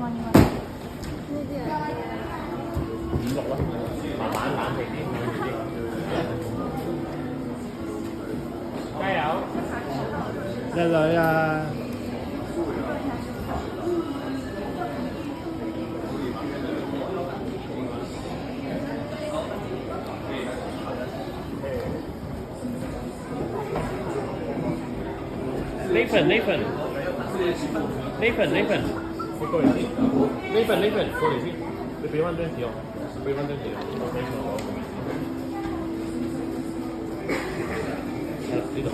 五六啦，慢慢冷靜啲，冷靜啲。加油！靚女啊！Nathan，你過嚟先。Nathan，過嚟先。你俾翻張紙我，俾翻張紙我睇錯咗。係啦，呢度。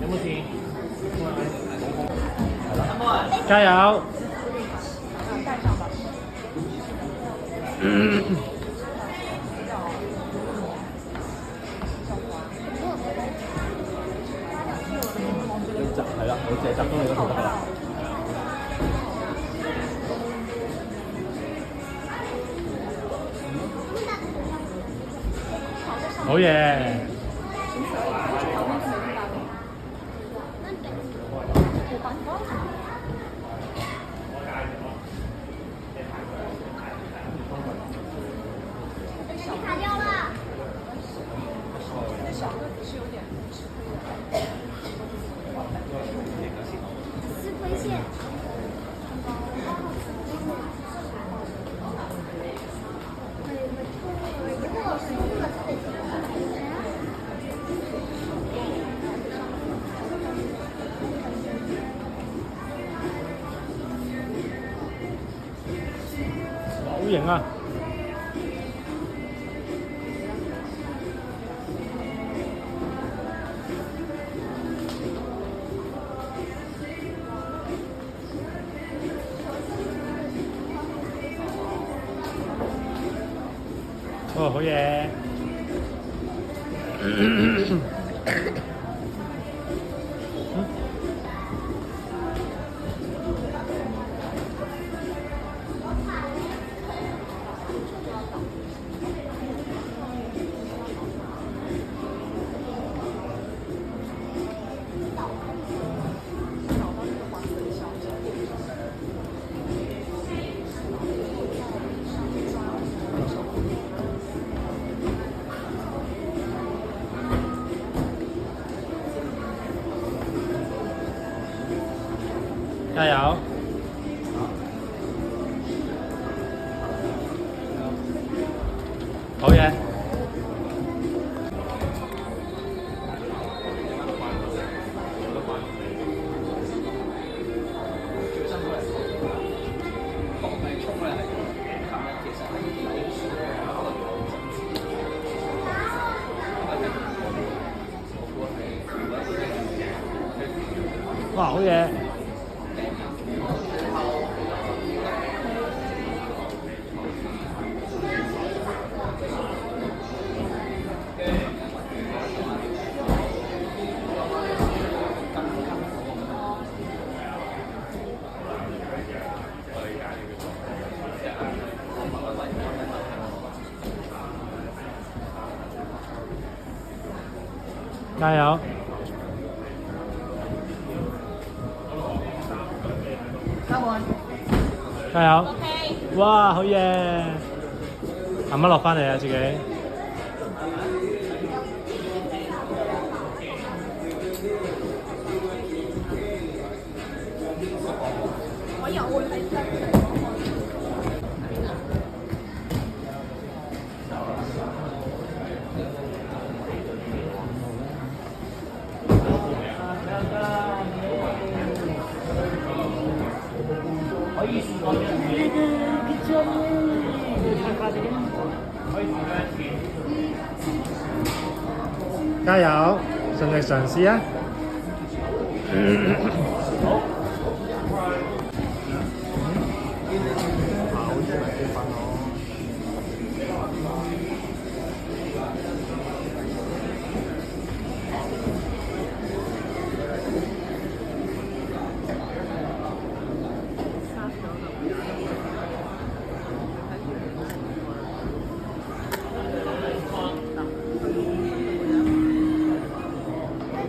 有冇事？加油！係啦，我淨係集中你嗰度得啦。好嘢！卡掉了。撕亏线。好型啊！哦，好嘢！加油！好嘢！哇，好嘢！加油！加油！哇，好嘢！慢慢落翻嚟啊，自己。我有會係真嘅。可以試過嘅。加油！盡力嘗試啊！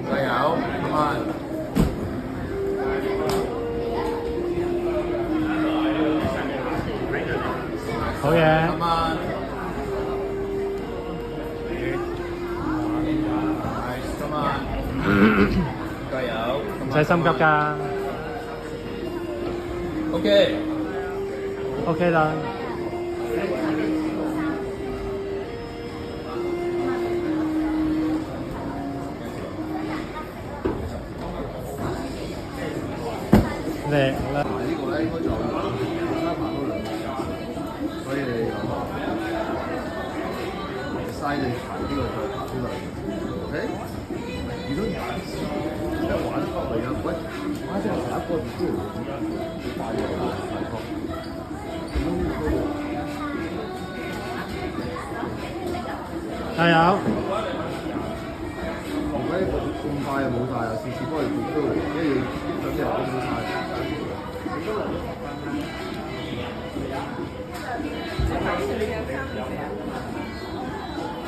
加油！咁啊！加油！唔使心急㗎。OK。OK 啦。叻啦！呢個咧應該就加爬多2次，所以你嘥你排呢個再爬多2次 ，OK？如果即係玩翻嚟啊！喂，玩即係下一個唔知大約大概。加油！而家咁快就冇晒啦，次次幫你做都嚟，因為要啲人都冇晒。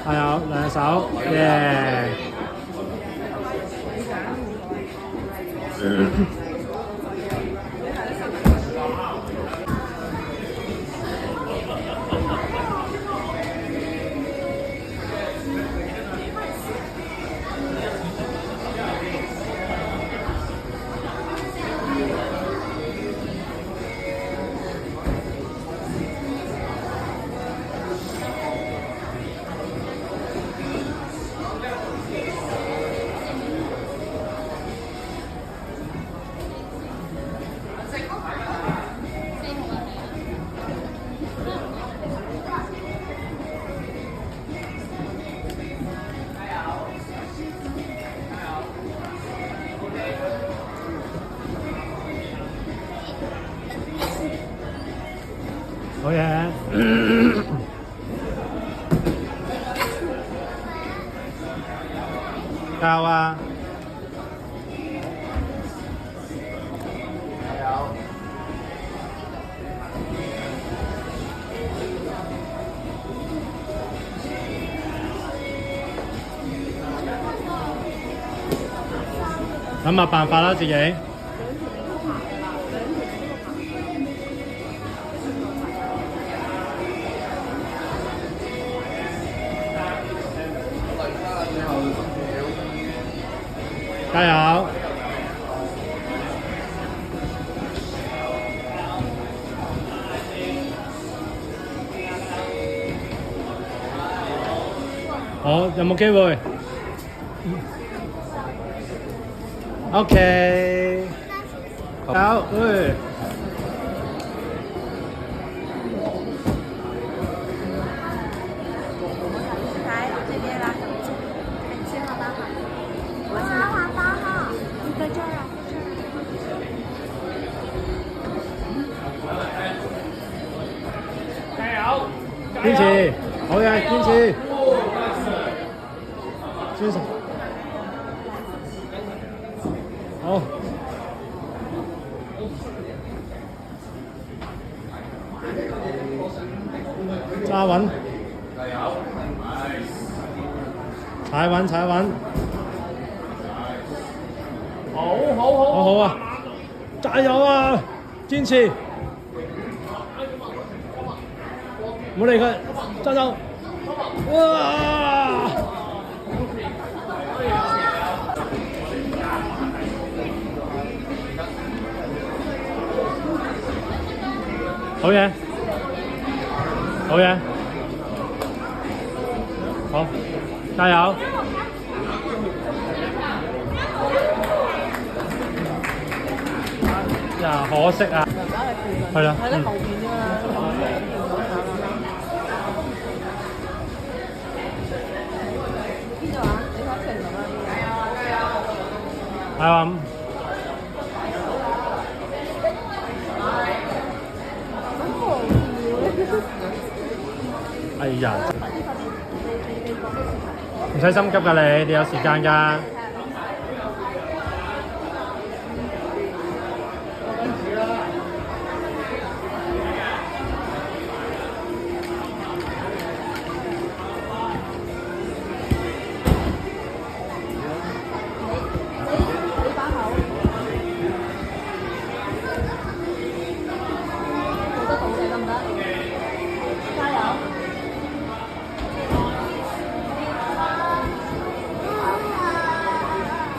加油，2手，耶！好嘢！加油啊！諗下辦法啦，自己。加油！好，有冇機會 ？OK。好，喂。来这边啦，你7号8号，我7号8号，你在这儿啊，在这儿。加油！堅持，好嘅，堅持，堅持，好，揸穩，加油！踩穩，踩穩，好好啊，加油啊，堅持，唔好理佢，揸手，哇！好嘢，好嘢，好，加油！呀，可惜啊，係啦，喺咧後邊啫嘛，邊度啊？你睇成咁啊？係啊。哎呀，唔使心急㗎你有時間㗎。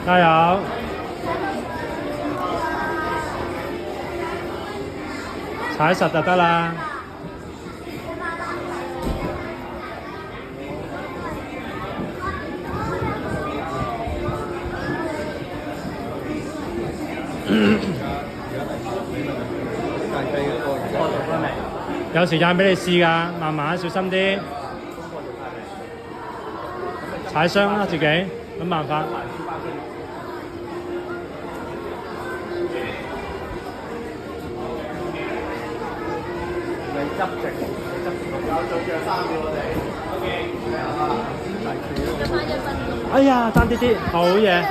加油！踩實就得啦。有時間俾你試㗎，慢慢小心啲，踩傷啦自己，諗辦法。哎呀，爭啲啲，好嘢！